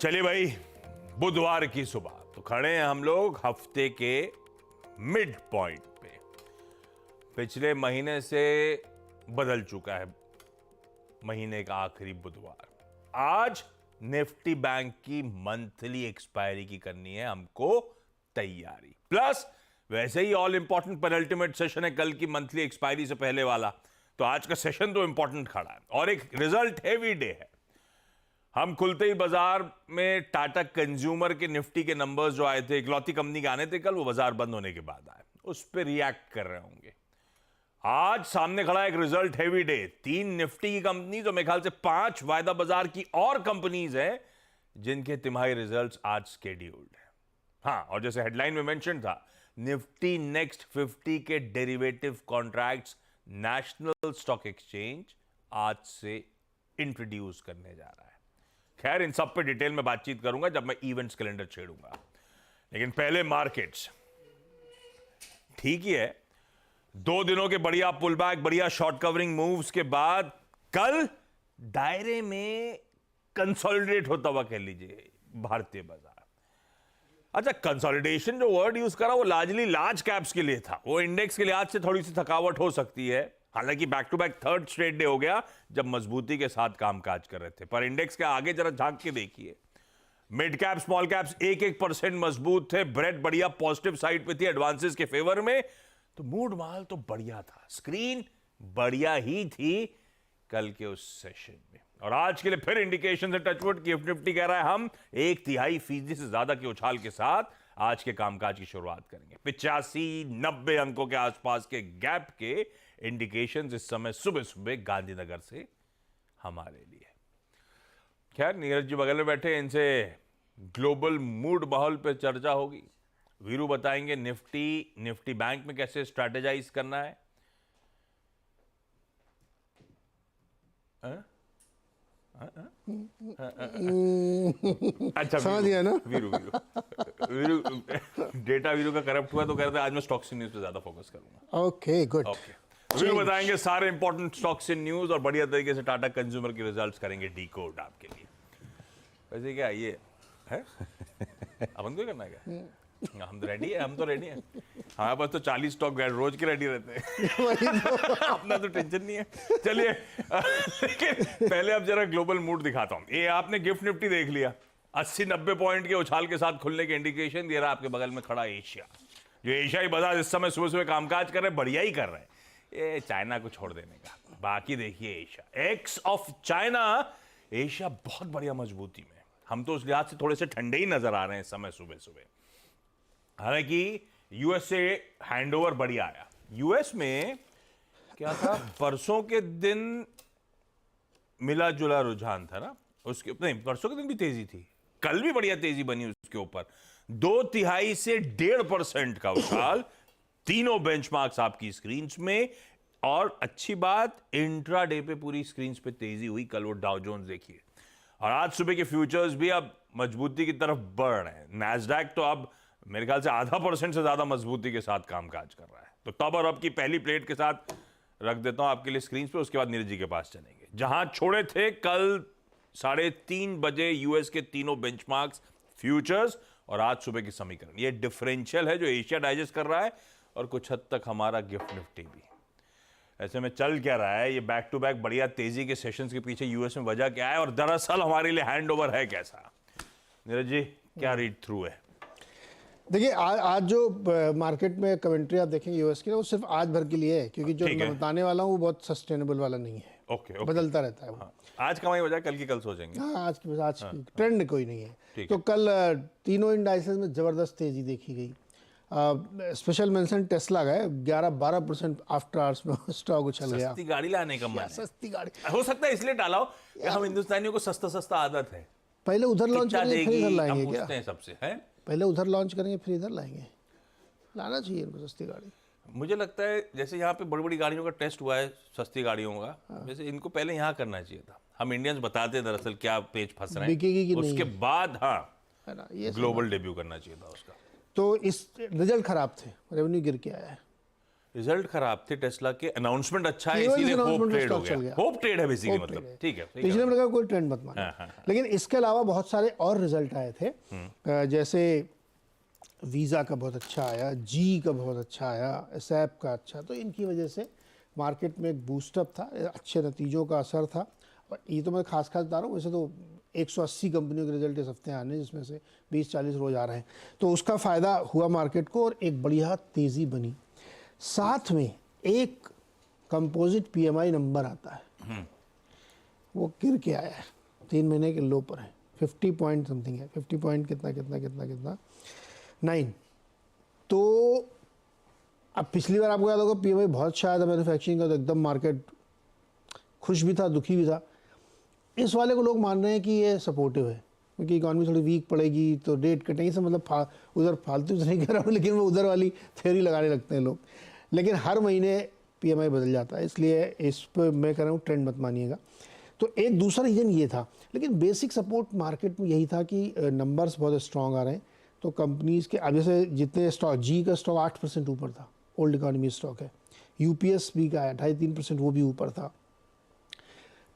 चलिए भाई, बुधवार की सुबह तो खड़े हैं हम लोग हफ्ते के मिड पॉइंट पे। पिछले महीने से बदल चुका है महीने का आखिरी बुधवार। आज निफ्टी बैंक की मंथली एक्सपायरी की करनी है हमको तैयारी। प्लस वैसे ही ऑल इंपॉर्टेंट पेनल्टीमेट सेशन है कल की मंथली एक्सपायरी से पहले वाला, तो आज का सेशन तो इंपॉर्टेंट खड़ा है और एक रिजल्ट हेवी डे है। हम खुलते ही बाजार में टाटा कंज्यूमर के निफ्टी के नंबर्स जो आए थे, इकलौती कंपनी के आने थे कल, वो बाजार बंद होने के बाद आए, उस पर रिएक्ट कर रहे होंगे। आज सामने खड़ा एक रिजल्ट हेवी डे। 3 निफ्टी की कंपनी और मेरे ख्याल से 5 वायदा बाजार की और कंपनीज हैं जिनके तिमाही रिजल्ट्स आज स्केड्यूल्ड है। हाँ, और जैसे हेडलाइन में मेंशन था, निफ्टी नेक्स्ट 50 के derivative contracts national stock exchange आज से इंट्रोड्यूस करने जा रहा है। खैर, इन सब पे डिटेल में बातचीत करूंगा जब मैं इवेंट्स कैलेंडर छेड़ूंगा, लेकिन पहले मार्केट्स ठीक ही है। 2 दिनों के बढ़िया पुल बैक, बढ़िया शॉर्ट कवरिंग मूव्स के बाद कल दायरे में कंसोलिडेट होता हुआ कह लीजिए भारतीय बाजार। अच्छा, कंसोलिडेशन जो वर्ड यूज करा वो लार्जली लार्ज कैप्स के लिए था। वो इंडेक्स के लिहाज से थोड़ी सी थकावट हो सकती है, हालांकि back to back third straight day हो गया जब मजबूती के साथ कामकाज कर रहे थे। पर इंडेक्स के आगे जरा झांक के देखिए, मिड कैप स्मॉल कैप्स 1-1% मजबूत थे। ब्रेड बढ़िया पॉजिटिव साइड पे थी एडवांसेस के फेवर में, तो मूड माल तो बढ़िया था, स्क्रीन बढ़िया ही थी कल के उस सेशन में। और आज के लिए फिर इंडिकेशन है टचवुड की निफ्टी कह रहा है हम 1/3% से ज्यादा के उछाल के साथ आज के कामकाज की शुरुआत करेंगे। 85-90 अंकों के आसपास के गैप के इंडिकेशंस इस समय सुबह सुबह गांधीनगर से हमारे लिए। खैर, नीरज जी बगल में बैठे, इनसे ग्लोबल मूड माहौल पे चर्चा होगी। वीरू बताएंगे निफ्टी बैंक में कैसे स्ट्रैटेजाइज करना है। अच्छा, समझ गया ना। वीरू डेटा वीरू का करप्ट हुआ तो कहते हैं आज मैं स्टॉक्स न्यूज पे ज्यादा फोकस करूंगा। Okay, good. ओके, वीरू बताएंगे सारे इंपॉर्टेंट स्टॉक्स इन न्यूज और बढ़िया तरीके से टाटा कंज्यूमर के रिजल्ट्स करेंगे डीकोड आपके लिए। वैसे क्या ये है अपन को करना है क्या? हम तो रेडी है, हमारे पास तो 40 स्टॉक रोज के रेडी रहते हैं अपना तो टेंशन नहीं है। चलिए लेकिन पहले अब जरा ग्लोबल मूड दिखाता हूं। ये आपने गिफ्ट निफ्टी देख लिया, 80-90 पॉइंट के उछाल के साथ खुलने के इंडिकेशन दे रहा है। आपके बगल में खड़ा एशिया, जो एशियाई बाजार इस समय सुबह सुबह कामकाज कर रहे हैं, बढ़िया ही कर रहे हैं। ये चाइना को छोड़ देने का, बाकी देखिए Asia x of China, Asia बहुत बढ़िया मजबूती में। हम तो उस लिहाज से थोड़े से ठंडे ही नजर आ रहे हैं इस समय सुबह सुबह। हालांकि यूएस से हैंडओवर बढ़िया आया। यूएस में क्या था, परसों के दिन मिला जुला रुझान था ना, उसके नहीं, परसों के दिन भी तेजी थी, कल भी बढ़िया तेजी बनी उसके ऊपर। 2/3 से 1.5% का उछाल तीनों बेंचमार्क्स आपकी स्क्रीन में। और अच्छी बात, इंट्राडे पे पूरी स्क्रीन पे तेजी हुई कल। वो डाउ जोन्स देखिए, और आज सुबह के फ्यूचर्स भी अब मजबूती की तरफ बढ़ रहे हैं। नैस्डैक तो अब मेरे ख्याल से 0.5% से ज्यादा मजबूती के साथ कामकाज कर रहा है। तो तब और अब की पहली प्लेट के साथ रख देता हूं आपके लिए स्क्रीन पे, उसके बाद नीरज जी के पास चलेंगे। जहां छोड़े थे कल 3:30 बजे यूएस के तीनों बेंचमार्क्स फ्यूचर्स और आज सुबह की समीकरण, ये डिफरेंशियल है जो एशिया डाइजेस्ट कर रहा है और कुछ हद तक हमारा गिफ्ट निफ्टी भी। ऐसे में चल क्या रहा है ये बैक टू बैक बढ़िया तेजी के सेशंस के पीछे यूएस में वजह क्या है और दरअसल हमारे लिए हैंडओवर है कैसा? नीरज जी, क्या रीड थ्रू है? देखिए, आज जो मार्केट में कमेंट्री आप देखेंगे यूएस की ना, वो सिर्फ आज भर के लिए है, क्योंकि जो मैं बताने वाला हूँ वो बहुत सस्टेनेबल वाला नहीं है। ओके, बदलता रहता है वो। हाँ, आज कमाई वजह कल की कल सोचेंगे। हाँ, आज की ट्रेंड कोई नहीं है। तो कल तीनों इंडाइसेस में जबरदस्त तेजी देखी गई। स्पेशल मेंशन टेस्ला का है, 11-12% आफ्टर आवर्स में स्टॉक उछल गया। सस्ती गाड़ी लाने का मन है। सस्ती गाड़ी हो सकता है इसलिए डाला हो कि हम हिंदुस्तानियों को सस्ता आदत है। पहले उधर लॉन्च करेंगे फिर इधर लाएंगे क्या? पूछते हैं सबसे, है पहले उधर लॉन्च करेंगे फिर इधर लाएंगे। लाना चाहिए इनको सस्ती गाड़ी। मुझे लगता है जैसे यहाँ पे बड़ी बड़ी गाड़ियों का टेस्ट हुआ है, सस्ती गाड़ियों का, वैसे इनको पहले यहाँ करना चाहिए था। हम इंडियंस बताते हैं दरअसल क्या पेज फंस रहे हैं, उसके बाद हाँ ग्लोबल डेब्यू करना चाहिए था उसका। तो इस रिजल्ट खराब थे, रेवेन्यू गिर के आया है। रिजल्ट खराब थे टेस्ला के, अनाउंसमेंट अच्छा है केवल इसीलिए होप announcement ट्रेड हो stock चल गया। गया। होप ट्रेड है बेसिकली, Hope मतलब trade है। ठीक है, ठीक पिछले है। महीने का कोई ट्रेंड मत मानो। हाँ। लेकिन इसके अलावा बहुत सारे और रिजल्ट आए थे, जैसे वीज़ा का बहुत अच्छा आया, जी का बहुत अच्छा आया, एसएप का अच्छा, तो इनकी वजह से मार्केट में एक बूस्टअप था, अच्छे नतीजों का असर था। और ये तो मैं खास बता रहा हूँ, वैसे तो 180 कंपनियों के रिजल्ट इस हफ्ते आने हैं, जिसमें से 20-40 रोज आ रहे हैं, तो उसका फ़ायदा हुआ मार्केट को और एक बढ़िया तेज़ी बनी। साथ में एक कंपोजिट पीएमआई नंबर आता है, वो गिर के आया है, 3 महीने के लो पर है, 50 पॉइंट समथिंग है, 50 पॉइंट कितना 9। तो अब पिछली बार आपको याद होगा पीएमआई बहुत अच्छा आया था मैन्युफैक्चरिंग का, तो एकदम मार्केट खुश भी था, दुखी भी था। इस वाले को लोग मान रहे हैं कि ये सपोर्टिव है, क्योंकि इकॉनमी थोड़ी वीक पड़ेगी तो रेट कटेंगे, से मतलब उधर फालतू से नहीं कर रहा हूँ, लेकिन वो उधर वाली थ्योरी लगाने लगते हैं लोग। लेकिन हर महीने पीएमआई बदल जाता है, इसलिए इस पर मैं कह रहा हूँ ट्रेंड मत मानिएगा। तो एक दूसरा रीज़न ये था, लेकिन बेसिक सपोर्ट मार्केट में यही था कि नंबर्स बहुत स्ट्रॉन्ग आ रहे हैं, तो कंपनीज़ के अब जैसे जितने स्टॉक, जी का स्टॉक 8% ऊपर था, ओल्ड इकॉनमी स्टॉक है। यूपीएस भी का है 2.5-3%, वो भी ऊपर था।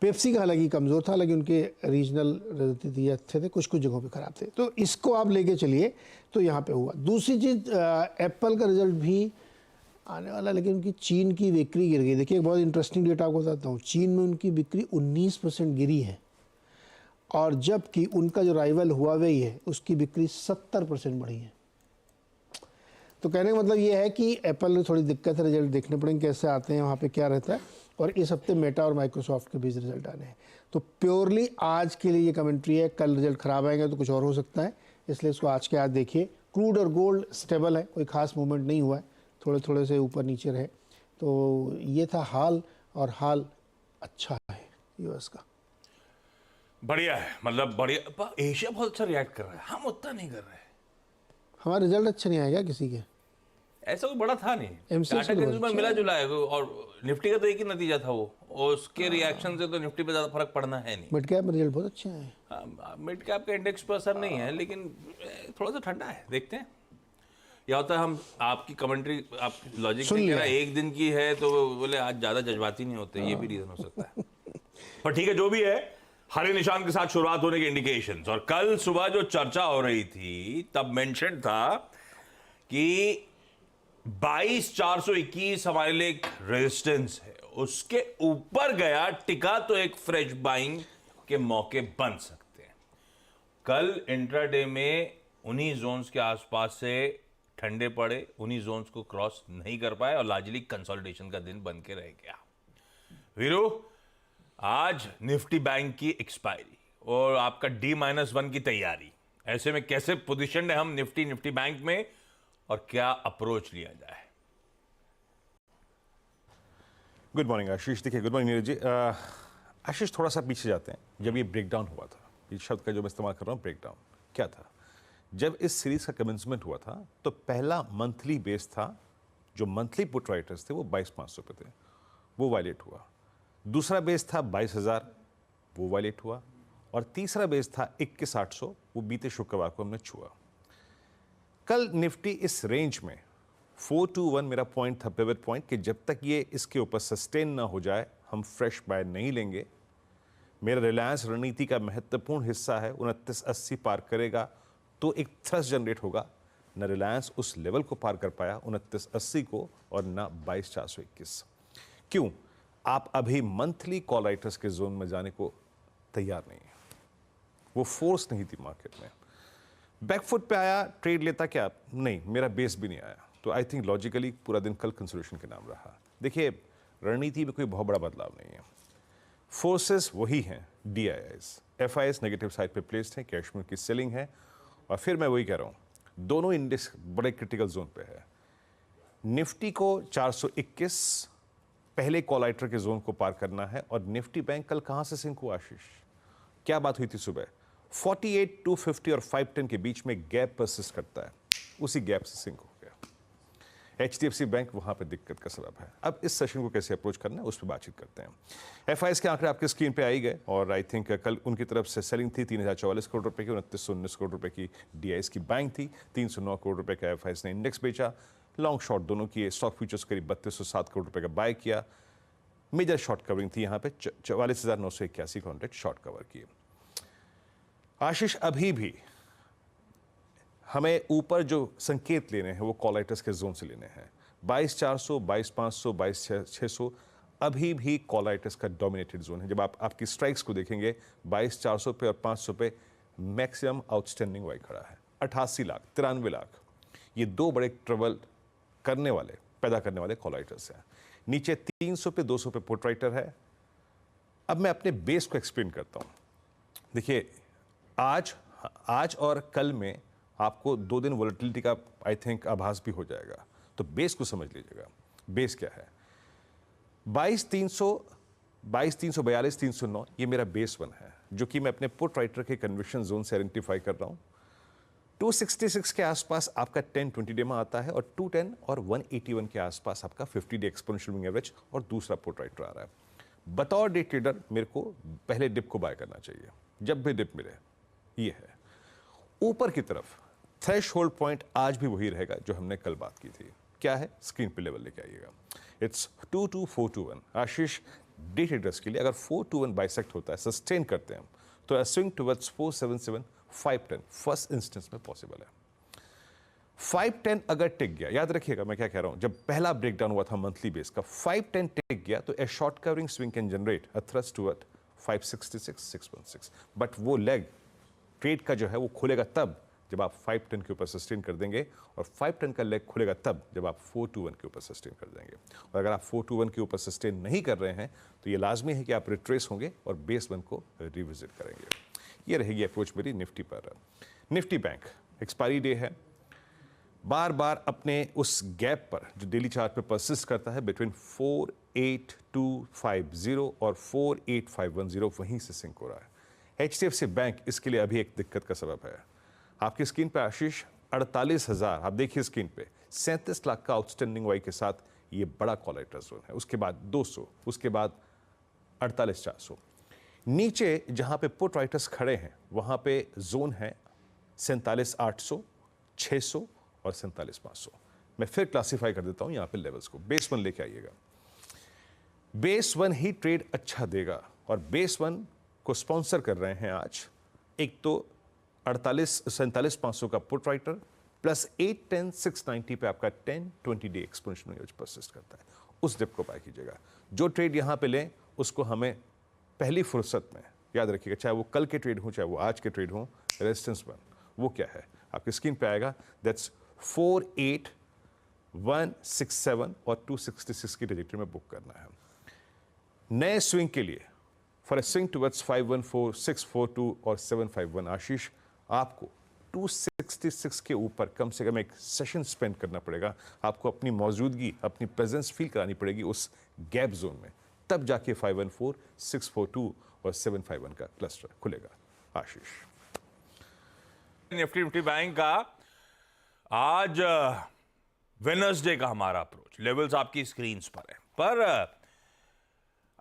पेप्सी का हालांकि कमज़ोर था, लेकिन उनके रीजनल नतीजे अच्छे थे, कुछ कुछ जगहों पे ख़राब थे, तो इसको आप लेके चलिए। तो यहाँ पे हुआ। दूसरी चीज़, एप्पल का रिजल्ट भी आने वाला, लेकिन उनकी चीन की बिक्री गिर गई। देखिए एक बहुत इंटरेस्टिंग डेटा आपको बताता हूँ, चीन में उनकी बिक्री 19% गिरी है, और जबकि उनका जो राइवल हुआवेई है उसकी बिक्री 70% बढ़ी है। तो कहने का मतलब ये है कि एप्पल में थोड़ी दिक्कत है, रिजल्ट देखने पड़ेंगे कैसे आते हैं, वहाँ पे क्या रहता है। और इस हफ्ते मेटा और माइक्रोसॉफ्ट के बीच रिजल्ट आने हैं। तो प्योरली आज के लिए ये कमेंट्री है, कल रिजल्ट खराब आएंगे तो कुछ और हो सकता है, इसलिए इसको आज के आज देखिए। क्रूड और गोल्ड स्टेबल है, कोई खास मूवमेंट नहीं हुआ है, थोड़े थोड़े से ऊपर नीचे रहे। तो ये था हाल, और हाल अच्छा है यूएस का। बढ़िया है, मतलब बढ़िया। एशिया बहुत अच्छा रिएक्ट कर रहा है, हम उतना नहीं कर रहे हैं। हमारा रिजल्ट अच्छा नहीं आएगा किसी के, ऐसा कोई बड़ा था नहीं, MCX टाटा तो बहुत कंज्यूमर अच्छा मिला है। जुला है, और निफ्टी का तो एक ही नतीजा था वो, और उसके रिएक्शन से तो निफ्टी पे ज़्यादा फर्क पड़ना है नहीं। मिड कैप में रिजल्ट बहुत अच्छे हैं। मिड कैप का इंडेक्स पर असर नहीं है, लेकिन थोड़ा सा ठंडा है, देखते हैं। या होता है हम आपकी कमेंट्री, आप लॉजिक सुन नहीं कह लिया। रहा, एक दिन की है तो बोले आज ज़्यादा जज्बाती नहीं होते, ये भी रीज़न हो सकता है। पर ठीक है, जो भी है, हरे निशान के साथ शुरुआत होने के इंडिकेशंस। और कल सुबह जो चर्चा हो रही थी तब मेंशन था कि 22,421 हमारे लिए एक रेजिस्टेंस है, उसके ऊपर गया टिका तो एक फ्रेश बाइंग के मौके बन सकते हैं। कल इंट्राडे में उन्हीं जोन्स के आसपास से ठंडे पड़े, उन्हीं जोन्स को क्रॉस नहीं कर पाए, और लार्जली कंसोलिडेशन का दिन बन के रह गया। वीरू, आज निफ्टी बैंक की एक्सपायरी और आपका D-1 की तैयारी, ऐसे में कैसे पोजीशन है हम निफ्टी बैंक में, और क्या अप्रोच लिया जाए? गुड मॉर्निंग आशीष। देखिए, गुड मॉर्निंग नीरज जी। आशीष, थोड़ा सा पीछे जाते हैं। जब ये ब्रेकडाउन हुआ था, इस शब्द का जो मैं इस्तेमाल कर रहा हूँ, ब्रेकडाउन क्या था? जब इस सीरीज का कमेंसमेंट हुआ था तो पहला मंथली बेस था, जो मंथली पुट राइटर्स थे वो 22,500 पे थे, वो वायलेट हुआ। दूसरा बेस था 22,000, वो वायलेट हुआ। और तीसरा बेस था 21,800, वो बीते शुक्रवार को हमने छुआ। कल निफ्टी इस रेंज में 421 मेरा पॉइंट था, पिवट पॉइंट, कि जब तक ये इसके ऊपर सस्टेन ना हो जाए हम फ्रेश बाय नहीं लेंगे। मेरा रिलायंस रणनीति का महत्वपूर्ण हिस्सा है, 2980 पार करेगा तो एक थ्रस्ट जनरेट होगा। न रिलायंस उस लेवल को पार कर पाया 2980 को, और न 22,421। क्यों? आप अभी मंथली कॉल राइटर्स के जोन में जाने को तैयार नहीं है, वो फोर्स नहीं थी मार्केट में। बैकफुट पे आया, ट्रेड लेता क्या? नहीं, मेरा बेस भी नहीं आया। तो आई थिंक लॉजिकली पूरा दिन कल कंसोलिडेशन के नाम रहा। देखिए, रणनीति में कोई बहुत बड़ा बदलाव नहीं है, फोर्सेस वही हैं। DIIs, FIs नेगेटिव साइड पे प्लेस्ड हैं, कैश में की सेलिंग है, और फिर मैं वही कह रहा हूँ, दोनों इंडेक्स बड़े क्रिटिकल जोन पे है। निफ्टी को 421 पहले कॉल राइटर के जोन को पार करना है, और निफ्टी बैंक कल कहाँ से सिंक हुआ आशीष? क्या बात हुई थी सुबह? 48, 250 और 510 के बीच में गैप परसिस्ट करता है, उसी गैप से सिंक हो गया। HDFC बैंक वहां पे दिक्कत का सबब है। अब इस सेशन को कैसे अप्रोच करना है उस पर बातचीत करते हैं। FIs के आंकड़े आपके स्क्रीन पे आ ही गए, और आई थिंक कल उनकी तरफ से सेलिंग थी 3,044 करोड़ रुपए की, 2,919 करोड़ रुपए की DIs की बैंक थी, 309 करोड़ रुपए का FIs ने इंडेक्स बेचा। लॉन्ग शॉर्ट दोनों किए, स्टॉक फ्यूचर्स करीब 3207 करोड़ रुपए का बाय किया। मेजर शॉर्ट कवरिंग थी यहाँ पे 44,981 कॉन्ट्रैक्ट शॉर्ट कवर किए। आशीष, अभी भी हमें ऊपर जो संकेत लेने हैं वो कॉलाइटस के जोन से लेने हैं। 22,400, 22,500, 22,600 अभी भी कॉलाइटस का डोमिनेटेड जोन है। जब आप आपकी स्ट्राइक्स को देखेंगे 22,400 पे और 500 पे मैक्सिमम आउटस्टैंडिंग वाई खड़ा है। 88 लाख, 93 लाख, ये दो बड़े ट्रबल करने वाले, पैदा करने वाले कॉलाइटर्स हैं। नीचे 300 पे, 200 पे पुट राइटर है। अब मैं अपने बेस को एक्सप्लेन करता हूं। देखिए, आज और कल में आपको 2 दिन वोलेटिलिटी का आई थिंक आभास भी हो जाएगा। तो बेस को समझ लीजिएगा। बेस क्या है? 22,300, 22,342, 309 ये मेरा बेस 1 है, जो कि मैं अपने पुट राइटर के कन्विक्शन जोन से आइडेंटिफाई कर रहा हूं। 266 के आसपास आपका 10-20 डे में आता है और 210 और 181 के आसपास आपका 50 डे एक्सपोनेंशियल मूविंग एवरेज और दूसरा पुट राइटर आ रहा है। बतौर डे ट्रेडर मेरे को पहले डिप को बाय करना चाहिए। जब भी डिप मिले, ये है ऊपर की तरफ थ्रेशहोल्ड पॉइंट आज भी वही रहेगा जो हमने कल बात की थी। क्या है? स्क्रीन पे लेवल लेके आइएगा। इट्स 22421। आशीष, डे ट्रेडर्स के लिए अगर 421 बाइसेक्ट होता है, सस्टेन करते हैं हम, तो स्विंग टुवर्ड्स 477 510 फर्स्ट इंस्टेंस में पॉसिबल है। 510 अगर टिक गया, याद रखिएगा मैं क्या कह रहा हूं, जब पहला ब्रेकडाउन हुआ था मंथली बेस का, 510 टिक गया तो ए short covering swing can generate a thrust toward 566 616। But वो लेग ट्रेड का जो है वो खुलेगा तब जब आप 510 के ऊपर सस्टेन कर देंगे, और 510 का लेग खुलेगा तब जब आप 421 के ऊपर सस्टेन कर देंगे। और अगर आप 421 के ऊपर सस्टेन नहीं कर रहे हैं तो ये लाजमी है कि आप रिट्रेस होंगे और बेस 1 को रिविजिट करेंगे। ये रहेगी अप्रोच मेरी निफ्टी पर। निफ्टी बैंक एक्सपायरी डे है, बार बार अपने उस गैप पर जो डेली चार्ट पे परसिस्ट करता है बिटवीन 48250 और 48510, वहीं से सिंक हो रहा है। HDFC बैंक इसके लिए अभी एक दिक्कत का सबब है। आपकी स्क्रीन पे आशीष 48,000, आप देखिए स्क्रीन पे 37 लाख का आउटस्टैंडिंग वाई के साथ ये बड़ा कॉलाइटर जोन है। उसके बाद 200, उसके बाद 48,400। नीचे जहां पे पुट राइटर्स खड़े हैं वहां पे जोन है 47,800, 600 और 47,500। मैं फिर क्लासिफाई कर देता हूं यहां पे लेवल्स को। बेस 1 लेके आइएगा। बेस 1 ही ट्रेड अच्छा देगा, और बेस 1 को स्पॉन्सर कर रहे हैं आज एक तो 47,500 का पुट राइटर प्लस 810 690 पे आपका 10-20 डे एक्सपोनेंशियल मूविंग परसिस्ट करता है। उस डिप को बाय कीजिएगा। जो ट्रेड यहां पे लें उसको हमें पहली फुर्सत में याद रखिएगा, चाहे वो कल के ट्रेड हो चाहे वो आज के ट्रेड हो। रेजिस्टेंस 1 वो क्या है आपकी स्क्रीन पे आएगा, दैट्स 48167 और 266 की ट्रेजेक्टरी में बुक करना है। नए स्विंग के लिए फॉर ए स्विंग टुवर्ड्स 514, 642 और 751 आशीष, आपको 266 के ऊपर कम से कम एक सेशन स्पेंड करना पड़ेगा। आपको अपनी मौजूदगी, अपनी प्रेजेंस फील करानी पड़ेगी उस गैप जोन में, तब जाके 514, 642 और 751 का क्लस्टर खुलेगा। आशीष, निफ्टी बैंक का आज वेडनेसडे का हमारा अप्रोच, लेवल्स आपकी स्क्रीन पर है, पर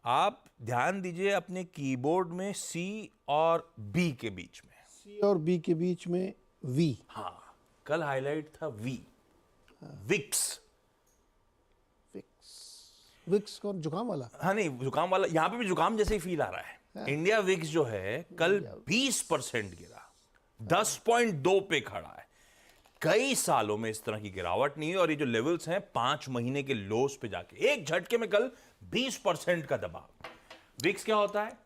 आप ध्यान दीजिए अपने कीबोर्ड में C और B के बीच में, C और B के बीच में V। हाँ, कल हाईलाइट था V, विक्स। विक्स कौन? जुकाम वाला? हाँ नहीं, जुकाम वाला, यहां पे भी जुकाम जैसे ही फील आ रहा है। इंडिया विक्स जो है कल 20% गिरा, 10.2 पे खड़ा है। कई सालों में इस तरह की गिरावट नहीं है, और ये जो लेवल्स हैं 5 महीने के लोस पे जाके एक झटके में कल 20% का दबाव। विक्स क्या होता है?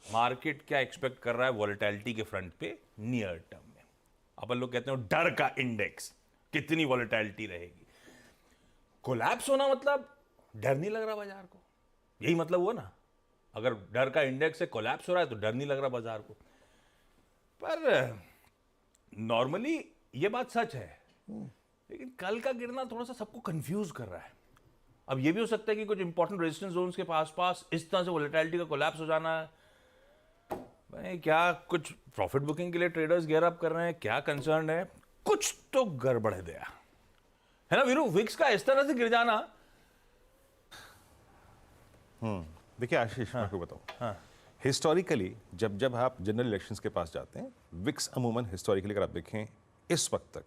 मार्केट क्या एक्सपेक्ट कर रहा है वॉलेटिलिटी के फ्रंट पे नियर टर्म में। अपन लोग कहते हैं डर का इंडेक्स, कितनी वॉलेटिलिटी रहेगी। कोलैप्स होना मतलब डर नहीं लग रहा बाजार को, यही मतलब हुआ ना। अगर डर का इंडेक्स से कोलैप्स हो रहा है तो डर नहीं लग रहा बाजार को। पर नॉर्मली ये बात सच है, लेकिन कल का गिरना थोड़ा सा सबको कंफ्यूज कर रहा है। अब ये भी हो सकता है कि कुछ इंपॉर्टेंट रेजिस्टेंस जोन्स के पास इस तरह से वोलेटिलिटी का कोलैप्स हो जाना भाई, क्या कुछ प्रॉफिट बुकिंग के लिए ट्रेडर्स गियर अप कर रहे हैं, क्या कंसर्न है? कुछ तो गड़बड़ है दया, है ना वीरू? विक्स का इस तरह से गिर जाना। देखिए आशीष, मैं आपको बताऊं, हिस्टोरिकली जब आप जनरल इलेक्शंस के पास जाते हैं, विक्स अमूमन हिस्टोरिकली अगर आप देखें इस वक्त तक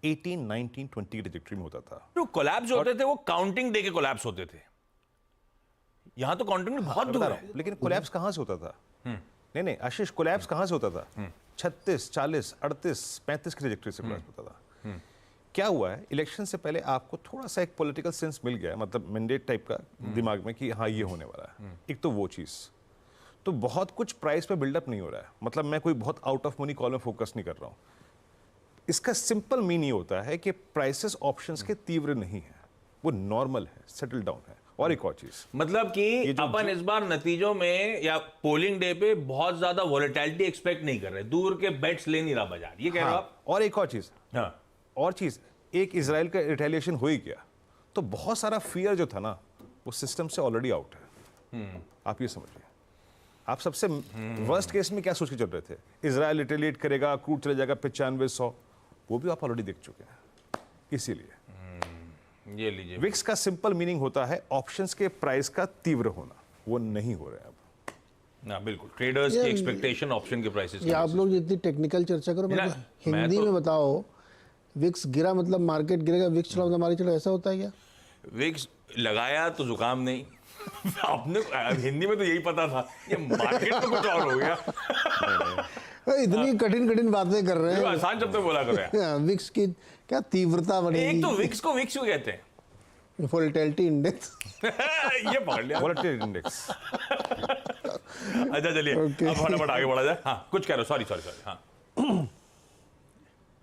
18, 19, 20 की ट्रैजेक्टरी में होता था। जो कोलैप्स होते थे वो काउंटिंग डे के कोलैप्स होते थे, यहां तो काउंटिंग बहुत दूर है। लेकिन कोलैप्स कहां से होता था? नहीं नहीं आशीष, कोलैप्स कहां से होता था? 36, 40, 38, 35 की ट्रैजेक्टरी से कोलैप्स होता था। क्या हुआ है, इलेक्शन से पहले आपको थोड़ा सा एक पॉलिटिकल सेंस मिल गया, मतलब मैंडेट टाइप का दिमाग में कि हाँ ये होने वाला है। एक तो वो चीज़, तो बहुत कुछ प्राइस पे बिल्डअप नहीं हो रहा है। मतलब मैं कोई बहुत आउट ऑफ मनी कॉल में फोकस नहीं कर रहा हूँ। इसका सिंपल मीन ये होता है कि प्राइसेस ऑप्शंस के तीव्र नहीं है, वो नॉर्मल है, सेटल डाउन है। और एक और चीज, मतलब कि अपन इस बार नतीजों में या पोलिंग डे पे बहुत ज्यादा वॉलेटिलिटी एक्सपेक्ट नहीं कर रहे, दूर के बेट्स ले नहीं रहा बाजार, ये कह रहे हो आप? और एक और चीज, हाँ, और चीज, एक इजराइल का रिटेलिएशन हो ही गया, तो बहुत सारा फियर जो था ना वो सिस्टम से ऑलरेडी आउट है। आप ये समझिए, आप सबसे वर्स्ट केस में क्या सोच के चल रहे थे? इजराइल रिटेलिएट करेगा, क्रूड चले जाएगा 9500, वो भी आप ऑलरेडी देख चुके हैं। इसीलिए ये लीजिए। विक्स का सिंपल मीनिंग होता है ऑप्शंस के प्राइस का तीव्र होना, वो नहीं हो रहा है अब। ना बिल्कुल, ट्रेडर्स की एक्सपेक्टेशन ऑप्शन के प्राइसेस ये आप लोग जितनी टेक्निकल चर्चा करो, ना, मतलब मैं हिंदी तो- में बताओ, विक्स गिरा मतलब मार्केट गिरेगा, विक्स चला मतलब मार्केट चला, ऐसा होता है क्या? विक्स लगाया तो जुकाम नहीं। आपने हिंदी में तो यही पता था, ये मार्केट तो कुछ और हो गया। इतनी कठिन कठिन बातें कर रहे ये हैं। आसान शब्द में बोला करो यार। हाँ, विक्स की क्या तीव्रता एक बढ़ेगी? तो विक्स को विक्स क्यों कहते हैं? Volatility index. ये पकड़ लिया। Volatility index. अच्छा चलिए, अब फटाफट आगे बढ़ा जाए। हाँ कुछ कह रहे हो, सॉरी सॉरी सॉरी। हाँ,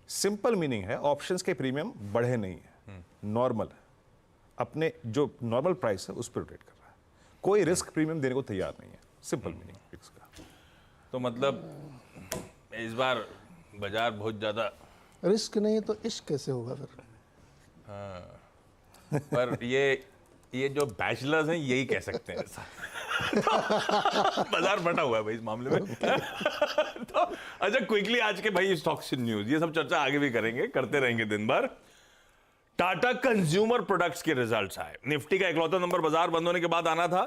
सिंपल मीनिंग है ऑप्शंस के प्रीमियम बढ़े नहीं है, नॉर्मल है, अपने जो नॉर्मल प्राइस है उस पर रोटेट कर रहा है, कोई रिस्क प्रीमियम देने को तैयार नहीं है। सिंपल मीनिंग फिक्स का। तो मतलब इस बार बाजार बहुत ज्यादा, रिस्क नहीं है तो इश्क कैसे होगा फिर? पर ये जो बैचलर्स हैं यही कह सकते हैं ऐसा। बाजार बटा हुआ है भाई इस मामले में। तो अच्छा क्विकली आज के भाई स्टॉक्स न्यूज, ये सब चर्चा आगे भी करेंगे, करते रहेंगे दिन भर। टाटा कंज्यूमर प्रोडक्ट्स के रिजल्ट्स आए, निफ्टी का इकलौता नंबर बाजार बंद होने के बाद आना था,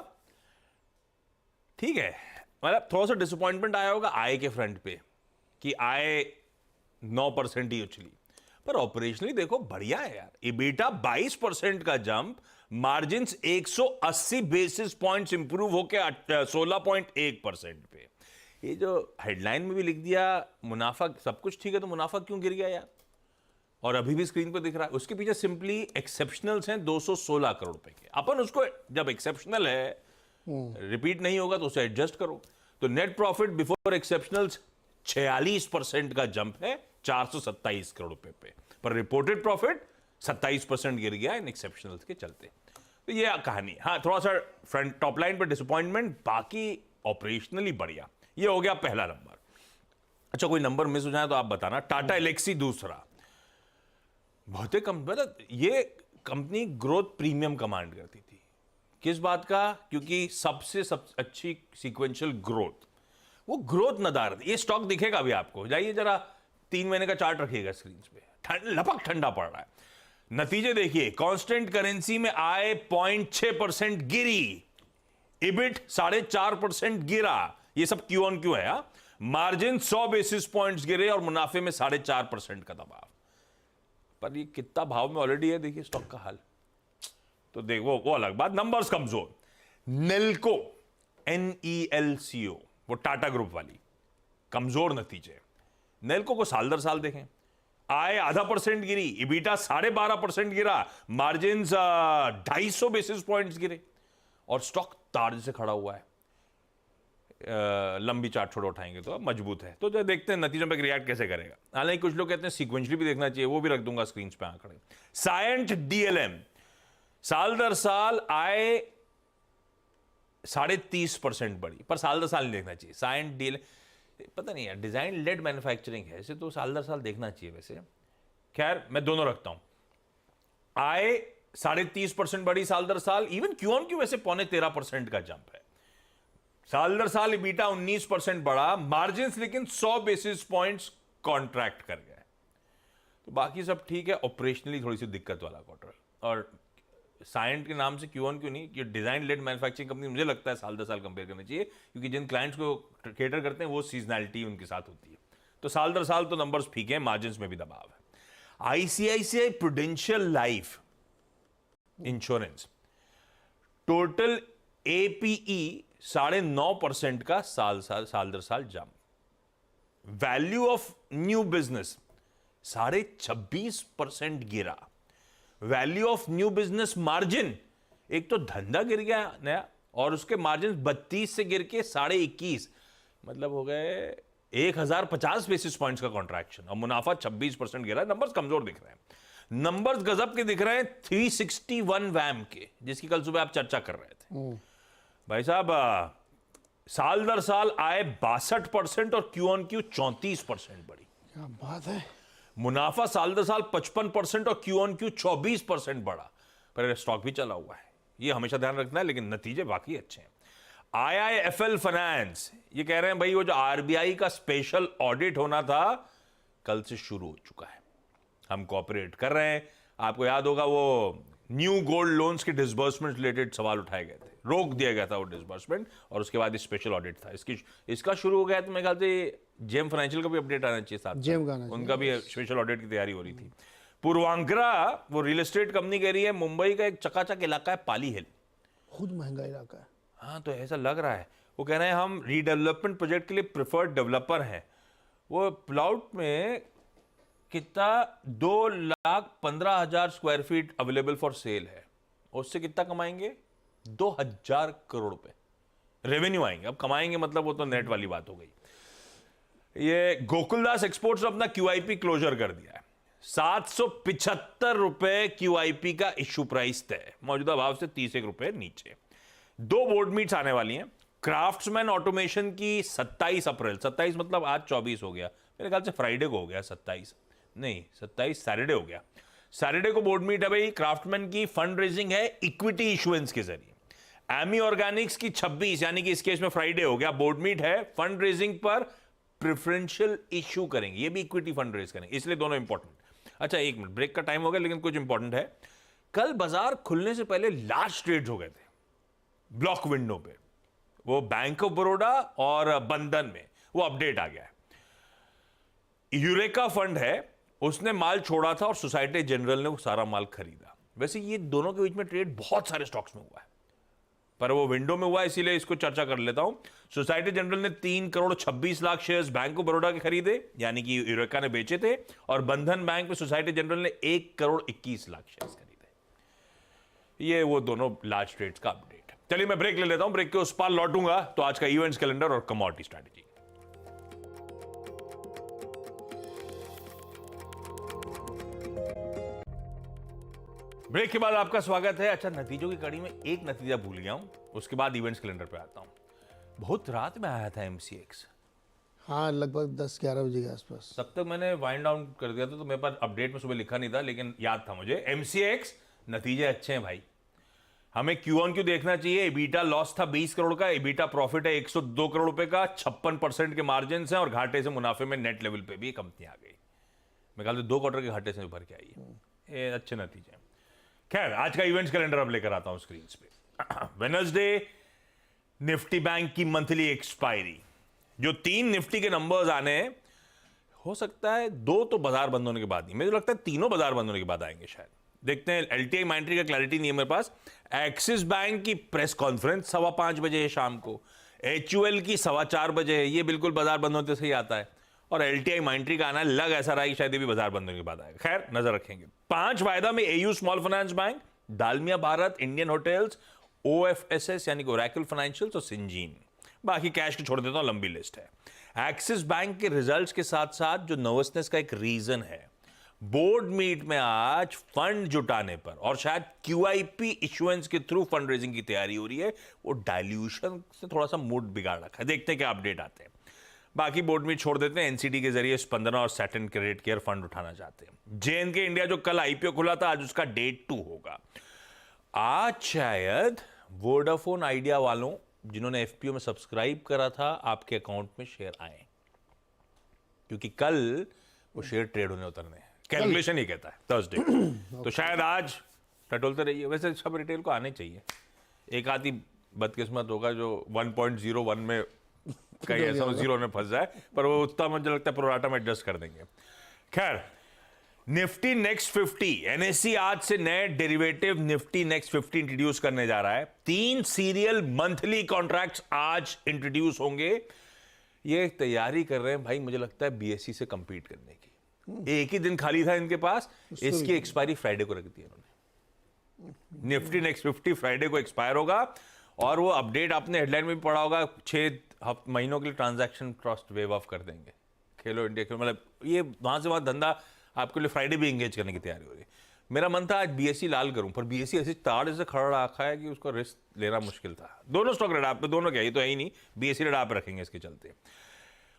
ठीक है, मतलब थोड़ा सा डिसअपॉइंटमेंट आया होगा आय के फ्रंट पे कि आय 9% ही उछली, पर ऑपरेशनली देखो बढ़िया है यार। EBITDA 22% का jump, margin 180 basis points improve होके 16.1% पे। ये जो हेडलाइन में भी लिख दिया मुनाफा सब कुछ ठीक है, तो मुनाफा क्यों गिर गया यार? और अभी भी स्क्रीन पर दिख रहा है, उसके पीछे सिंपली एक्सेप्शनल्स हैं 216 करोड़ रुपए के। अपन उसको जब एक्सेप्शनल है रिपीट नहीं होगा तो उसे एडजस्ट करो। तो नेट प्रॉफिट बिफोर एक्सेप्शनल्स 46% का जंप है 427 करोड़ रुपए पे, पर रिपोर्टेड प्रॉफिट 27% गिर गया इन एक्सेप्शनल्स के चलते। तो ये कहानी। हाँ थोड़ा सा फ्रंट टॉप लाइन पर डिसअपॉइंटमेंट, बाकी ऑपरेशनली बढ़िया। ये हो गया पहला नंबर। अच्छा कोई नंबर मिस हो जाए तो आप बताना। टाटा एलेक्सी दूसरा। बहुत ये कंपनी ग्रोथ प्रीमियम कमांड करती थी। किस बात का? क्योंकि सबसे अच्छी सीक्वेंशियल ग्रोथ, वो ग्रोथ नदार। ये स्टॉक दिखेगा अभी आपको, जाइए जरा 3 महीने का चार्ट रखिएगा स्क्रीन पे, लपक ठंडा पड़ रहा है। नतीजे देखिए, कांस्टेंट करेंसी में आय 0.6% गिरी, इबिट 4.5% गिरा, ये सब क्यू ऑन क्यू है। मार्जिन 100 बेसिस पॉइंट्स गिरे और मुनाफे में 4.5% का दबाव। पर ये कितना भाव में ऑलरेडी है, देखिए स्टॉक का हाल। तो देखो वो अलग बात, नंबर्स कमजोर। नेल्को, NELCO, वो टाटा ग्रुप वाली, कमजोर नतीजे। नेल्को को साल दर साल देखें, आय 0.5% गिरी, EBITDA 12.5% गिरा, मार्जिन 250 बेसिस पॉइंट्स गिरे और स्टॉक तार से खड़ा हुआ है। लंबी चार्ट छोड़ उठाएंगे तो मजबूत है। तो जो देखते हैं नतीजों पे रिएक्ट कैसे करेगा। हालांकि कुछ लोग कहते हैं सीक्वेंशली भी देखना चाहिए, वो भी रख दूंगा स्क्रीन पे आंकड़े। सायंट DLM, साल दर साल आय 30.5% बढ़ी, पर साल दर साल नहीं देखना चाहिए। सायंट DLM पता नहीं यार, डिजाइन लेड मैन्युफैक्चरिंग है ऐसे, तो साल दर साल देखना चाहिए वैसे। खैर मैं दोनों रखता हूं। आय 30.5% बढ़ी साल दर साल, इवन क्यू ऑन क्यू वैसे 13.25% का जंप है। साल दर साल EBITDA 19% बढ़ा, मार्जिन लेकिन 100 बेसिस पॉइंट्स कॉन्ट्रैक्ट कर गए। तो बाकी सब ठीक है, ऑपरेशनली थोड़ी सी दिक्कत वाला क्वार्टर। और साइंट के नाम से क्यू ऑन क्यू नहीं, ये डिजाइन लेड मैन्युफैक्चरिंग कंपनी, मुझे लगता है साल दर साल कंपेयर करना चाहिए, क्योंकि जिन क्लाइंट्स को केटर करते हैं वो सीजनैलिटी उनके साथ होती है। तो साल दर साल तो नंबर्स ठीक है, मार्जिन में भी दबाव है। ICICI prudential life insurance total APE 9.5% का साल दर साल jump. Value of new business 26.5% गिरा। Value of new business margin, एक तो धंधा गिर गया नया और उसके मार्जिन 32 से गिर के 21.5, मतलब हो गए 1050 बेसिस पॉइंट्स का कॉन्ट्रैक्शन और मुनाफा 26% गिरा। नंबर्स कमजोर दिख रहे हैं, नंबर्स गजब के दिख रहे हैं 361 वैम के, जिसकी कल सुबह आप चर्चा कर रहे थे। भाई साहब साल दर साल आय 62% और क्यू ऑन क्यू 34% बढ़ी। क्या बात है। मुनाफा साल दर साल 55% और क्यू ऑन क्यू 24% बढ़ा। पर स्टॉक भी चला हुआ है, ये हमेशा ध्यान रखना है, लेकिन नतीजे बाकी अच्छे हैं। आईआईएफएल फाइनेंस ये कह रहे हैं भाई वो जो आरबीआई का स्पेशल ऑडिट होना था कल से शुरू हो चुका है, हम कोऑपरेट कर रहे हैं। आपको याद होगा वो न्यू गोल्ड लोन्स के डिसबर्समेंट रिलेटेड सवाल उठाए गए थे, रोक दिया गया था वो डिसबर्समेंट और उसके बाद स्पेशल ऑडिट था। इसका शुरू हो गया तो मेरे ख्याल से जेम फाइनेंशियल का भी अपडेट आना चाहिए साथ, जेम का उनका भी स्पेशल ऑडिट की तैयारी हो रही थी। पूर्वांकरा वो रियल एस्टेट कंपनी कह रही है मुंबई का एक चकाचक इलाका है पाली हिल, खुद महंगा इलाका है। हाँ तो ऐसा लग रहा है। वो कह रहे हैं हम रीडेवलपमेंट प्रोजेक्ट के लिए प्रिफर्ड डेवलपर हैं। वो प्लॉट में कितना 2,15,000 square feet available for sale है, उससे कितना कमाएंगे 2,000 करोड़ रुपए रेवेन्यू आएंगे। अब कमाएंगे मतलब वो तो नेट वाली बात हो गई। ये गोकुलदास एक्सपोर्ट्स ने अपना क्यूआईपी क्लोजर कर दिया है। 775 रुपए क्यूआईपी का इश्यू प्राइस तय, मौजूदा भाव से 31 रुपए नीचे। 2 बोर्ड मीट्स आने वाली हैं। क्राफ्ट्समैन ऑटोमेशन की 27 अप्रैल, 27 मतलब आज 24 हो गया, मेरे ख्याल से फ्राइडे को हो गया 27 नहीं 27 सैटरडे हो गया। सैटरडे को बोर्ड मीट है भाई। क्राफ्टमैन की फंड रेजिंग है इक्विटी इशुएंस के जरिए। एमी ऑर्गेनिक्स की 26 यानी कि इस केस में फ्राइडे हो गया, बोर्ड मीट है। फंड रेजिंग पर प्रेफरेंशियल इश्यू करेंगे, ये भी इक्विटी फंड रेज करेंगे, इसलिए दोनों इंपॉर्टेंट। अच्छा एक मिनट, ब्रेक का टाइम हो गया लेकिन कुछ इंपॉर्टेंट है। कल बाजार खुलने से पहले लार्ज ट्रेड्स हो गए थे ब्लॉक विंडो पे, वो बैंक ऑफ बड़ौदा और बंधन में वो अपडेट आ गया है। यूरेका फंड है उसने माल छोड़ा था और सोसाइटी जनरल ने वो सारा माल खरीदा। वैसे ये दोनों के बीच में ट्रेड बहुत सारे स्टॉक्स में हुआ है, पर वो विंडो में हुआ है इसीलिए इसको चर्चा कर लेता हूं। सोसाइटी जनरल ने 3 crore 26 lakh shares bank of Baroda के खरीदे, यानी कि यूरेका ने बेचे थे, और बंधन बैंक में सोसाइटी जनरल ने 1 करोड़ 21 लाख शेयर्स खरीदे। ये वो दोनों लार्ज ट्रेड्स का अपडेट है। चलिए मैं ब्रेक ले लेता हूं, ब्रेक के उस पार लौटूंगा तो आज का इवेंट्स कैलेंडर और कमोडिटी स्ट्रैटेजी। ब्रेक के बाद आपका स्वागत है। अच्छा नतीजों की कड़ी में एक नतीजा भूल गया हूं, उसके बाद इवेंट्स कैलेंडर पे आता हूं। बहुत रात में आया था एमसीएक्स, हाँ लगभग 10-11 बजे के आसपास। तब तक मैंने वाइंड डाउन कर दिया था तो मेरे पास अपडेट में सुबह लिखा नहीं था, लेकिन याद था मुझे। एमसीएक्स नतीजे अच्छे हैं भाई, हमें क्यू ऑन क्यू देखना चाहिए। इबीटा लॉस था 20 करोड़ का, इबीटा प्रॉफिट है 102 करोड़ रुपए का, 56% के मार्जिन हैं और घाटे से मुनाफे में नेट लेवल पे भी कंपनी आ गई। मैं ख्याल से 2 क्वार्टर के घाटे से उभर के आई है, ये अच्छे नतीजे हैं। खैर आज का इवेंट्स कैलेंडर अब लेकर आता हूं स्क्रीन पे। वेडनेसडे निफ्टी बैंक की मंथली एक्सपायरी, जो 3 निफ्टी के नंबर्स आने हैं, हो सकता है 2 तो बाजार बंद होने के बाद ही, मुझे लगता है 3 बाजार बंद होने के बाद आएंगे शायद। देखते हैं, एलटीआई माइंट्री का क्लैरिटी नहीं है मेरे पास। एक्सिस बैंक की प्रेस कॉन्फ्रेंस 5:15 बजे है शाम को, एचयूएल की 4:15 बजे है, ये बिल्कुल बाजार बंद होते से ही आता है, और एलटीआई माइंट्री का आना लग ऐसा रहा कि शायद ये भी बाजार बंद होने के बाद आएगा। खैर नजर रखेंगे। 5 वायदा में AU small finance bank, Dalmia Bharat, Indian Hotels, OFSS यानी कि ओरेकल फाइनेंशियल्स और सिंजीन। बाकी कैश की छोड़ देता हूं, लंबी लिस्ट है। एक्सिस बैंक के रिजल्ट्स के साथ साथ जो नर्वसनेस का एक रीजन है, बोर्ड मीट में आज फंड जुटाने पर और शायद क्यूआईपी इश्यूएंस के थ्रू फंड रेजिंग की तैयारी हो रही है, वो डाइल्यूशन से थोड़ा सा मूड बिगाड़ रखा है। देखते हैं क्या अपडेट आते हैं। बाकी बोर्ड मीट छोड़ देते हैं। एनसीडी के जरिए स्पंदना और सैटर्न क्रेडिट केयर फंड उठाना चाहते हैं। जेएनके इंडिया जो कल आईपीओ खुला था, आज उसका डे 2 होगा। आज शायद वोडाफोन आइडिया वालों जिन्होंने एफपीओ में सब्सक्राइब करा था, आपके अकाउंट में शेयर आए, क्योंकि कल वो शेयर ट्रेड होने उतरने हैं। कैलकुलेशन ही कहता है थर्सडे तो शायद आज टटोलते रहिए। वैसे सब रिटेल को आने चाहिए, एक आधी बदकिस्मत होगा जो 1.01 में कहीं ऐसा 0 में फंस जाए, पर वो उतना मुझे लगता है प्रोराटा में एडजस्ट कर देंगे। खैर निफ्टी नेक्स्ट 50, एनएससी आज से नए डेरिवेटिव निफ्टी नेक्स्ट 50 इंट्रोड्यूस करने जा रहा है। 3 सीरियल मंथली कॉन्ट्रैक्ट्स आज इंट्रोड्यूस होंगे। ये तैयारी कर रहे हैं भाई, मुझे लगता है बीएसई से कंपीट करने की। एक ही दिन खाली था इनके पास, इसकी एक्सपायरी फ्राइडे को रख दी इन्होंने। निफ्टी नेक्स्ट 50 फ्राइडे को एक्सपायर होगा और वो अपडेट आपने हेडलाइन में भी पढ़ा होगा, 6 महीनों के लिए ट्रांजैक्शन कॉस्ट वेव ऑफ कर देंगे। खेलो इंडिया खेलो, मतलब ये वहां से वहां धंधा आपके लिए फ्राइडे भी एंगेज करने की तैयारी हो रही है। मेरा मन था आज बीएसई लाल करूं, पर बीएसई ऐसे ताड़ से खड़ा रखा है कि उसको रिस्क लेना मुश्किल था। दोनों स्टॉक रेड आप पे, दोनों क्या, ये तो है ही नहीं, बीएसई रेड आप रखेंगे इसके चलते।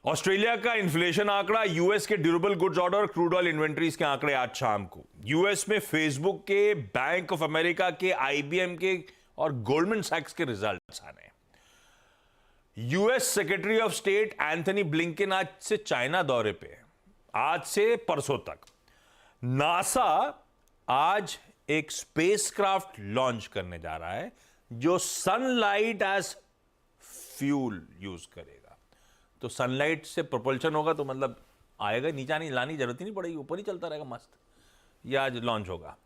ऑस्ट्रेलिया का इन्फ्लेशन आंकड़ा, यूएस के durable goods order, crude oil inventories के आंकड़े आज शाम को। यूएस में फेसबुक के, बैंक ऑफ अमेरिका के, आईबीएम के और गोल्डमैन सैक्स के रिजल्ट्स आने। US secretary of state Anthony Blinken आज से चाइना दौरे पे है, आज से परसों तक। नासा आज एक स्पेसक्राफ्ट लॉन्च करने जा रहा है जो सनलाइट एज फ्यूल यूज करेगा। तो सनलाइट से प्रोपल्शन होगा तो मतलब आएगा, नीचा नहीं लानी जरूरत ही नहीं पड़ेगी, ऊपर ही चलता रहेगा मस्त। ये आज लॉन्च होगा।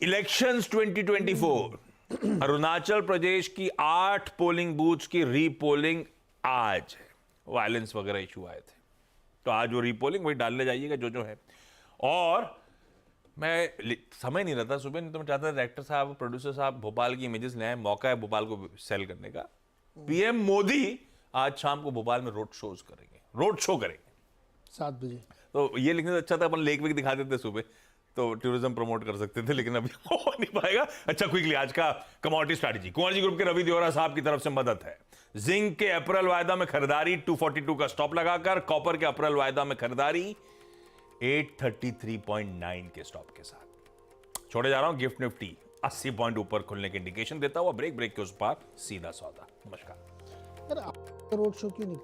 इलेक्शंस 2024, अरुणाचल प्रदेश की 8 पोलिंग बूथ्स की रीपोलिंग आज है। वायलेंस वगैरह इशू आए थे तो आज वो रीपोलिंग, वही डालने जाइएगा जो है। और मैं समय नहीं रहता सुबह, नहीं तो मैं चाहता था डायरेक्टर साहब, प्रोड्यूसर साहब भोपाल की इमेजेस ले आए, मौका है भोपाल को सेल करने का। पीएम मोदी आज शाम को भोपाल में रोड शो करेंगे 7 बजे। तो ये लिखने से अच्छा था अपन लेक वेक दिखा देते सुबह, तो टूरिज्म प्रमोट कर सकते थे, लेकिन अभी हो नहीं पाएगा। अच्छा, क्विकली आज का commodity strategy, Kunwar ji group के रवि देवरा साहब की तरफ से मदद है। जिंक के अप्रैल वायदा में खरीदारी 242 का स्टॉप लगाकर, कॉपर के अप्रैल वायदा में खरीदारी 833.9 के स्टॉप के साथ। छोड़े जा रहा हूं गिफ्ट निफ्टी 80 पॉइंट ऊपर खुलने की इंडिकेशन देता हुआ, ब्रेक के उस पार सीधा सौदा। नमस्कार। यार आप रोड शो क्यों नहीं